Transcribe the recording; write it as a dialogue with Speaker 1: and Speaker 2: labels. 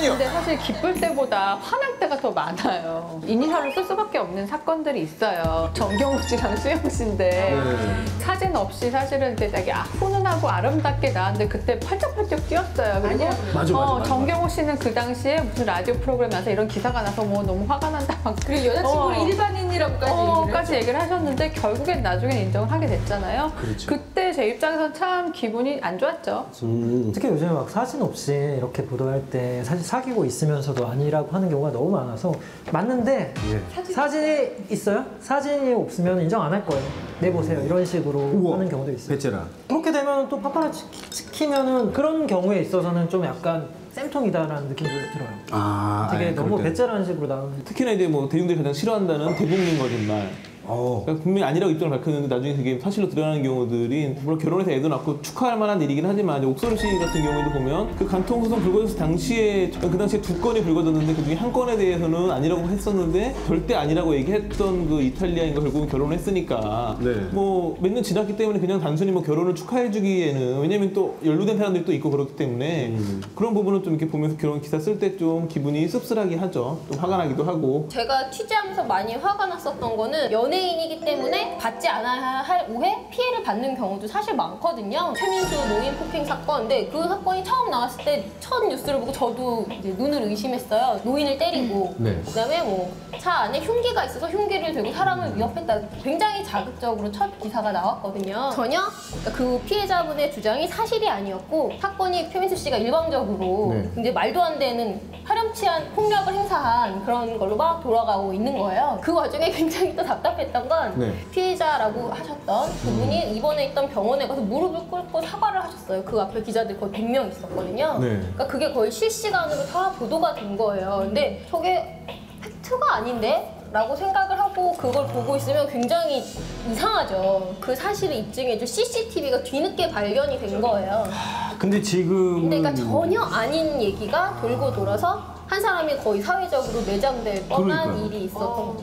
Speaker 1: 아니요.
Speaker 2: 근데 사실 기쁠 때보다 화날 때가 더 많아요. 이니셜을 쓸 수밖에 없는 사건들이 있어요. 정경호 씨랑 수영 씨인데 사진 없이 사실은 이제 되게 훈훈하고 아름답게 나왔는데 그때 팔짝팔짝 뛰었어요. 그리고
Speaker 1: 맞아.
Speaker 2: 정경호 씨는 그 당시에 무슨 라디오 프로그램 나서 이런 기사가 나서 뭐 너무 화가 난다 막
Speaker 3: 그리고 여자친구를
Speaker 2: 일반인이라고까지 얘기를 하셨는데 결국엔 나중에 인정을 하게 됐잖아요.
Speaker 1: 그렇죠.
Speaker 2: 그때 제 입장에서 참 기분이 안 좋았죠.
Speaker 4: 특히 요즘에 막 사진 없이 이렇게 보도할 때 사실 사귀고 있으면서도 아니라고 하는 경우가 너무 많아서 맞는데 사진이 있어요? 사진이 없으면 인정 안 할 거예요. 내보세요. 이런 식으로 하는 경우도 있어요.
Speaker 1: 베테랑.
Speaker 4: 그렇게 되면 또 파파라치 찍히면은 그런 경우에 있어서는 좀 약간 쌤통이다라는 느낌도 들어요. 되게 너무 배째라는 식으로 나오는.
Speaker 5: 특히나 이제 뭐 대중들이 가장 싫어한다는 대국민 거짓말. 그러니까 분명히 아니라고 입장을 밝혔는데 나중에 그게 사실로 드러나는 경우들이 물론 결혼해서 애도 낳고 축하할 만한 일이긴 하지만 이제 옥소림 씨 같은 경우에도 보면 그 간통소송 불거졌을 당시에 그 당시에 2건이 불거졌는데 그 중에 한 건에 대해서는 아니라고 했었는데 절대 아니라고 얘기했던 그 이탈리아인과 결국은 결혼을 했으니까 뭐 몇 년 지났기 때문에 그냥 단순히 뭐 결혼을 축하해주기에는 왜냐면 또 연루된 사람들이 또 있고 그렇기 때문에 그런 부분은 좀 이렇게 보면서 결혼 기사 쓸 때 좀 기분이 씁쓸하게 하죠. 좀 화가 나기도 하고.
Speaker 3: 제가 취재하면서 많이 화가 났었던 거는 연예인이기 때문에 받지 않아야 할 오해, 피해를 받는 경우도 사실 많거든요. 최민수 노인 폭행 사건. 근데 그 사건이 처음 나왔을 때 첫 뉴스를 보고 저도 이제 눈을 의심했어요. 노인을 때리고 그다음에 뭐 차 안에 흉기가 있어서 흉기를 들고 사람을 위협했다. 굉장히 자극적으로 첫 기사가 나왔거든요. 전혀 그 피해자분의 주장이 사실이 아니었고 사건이 최민수 씨가 일방적으로 이제 말도 안 되는 파렴치한 폭력을 행사한 그런 걸로 막 돌아가고 있는 거예요. 그 과정에 굉장히 또 답답했던 건 피해자라고 하셨던 그분이 입원해 있던 병원에 가서 무릎을 꿇고 사과를 하셨어요. 그 앞에 기자들 거의 100명 있었거든요. 그러니까 그게 거의 실시간으로 다 보도가 된 거예요. 근데 저게 팩트가 아닌데? 라고 생각을 하고 그걸 보고 있으면 굉장히 이상하죠. 그 사실을 입증해줄 CCTV가 뒤늦게 발견이 된 거예요.
Speaker 1: 근데 지금
Speaker 3: 그러니까 전혀 아닌 얘기가 돌고 돌아서 한 사람이 거의 사회적으로 매장될 뻔한 일이 있었던 거죠.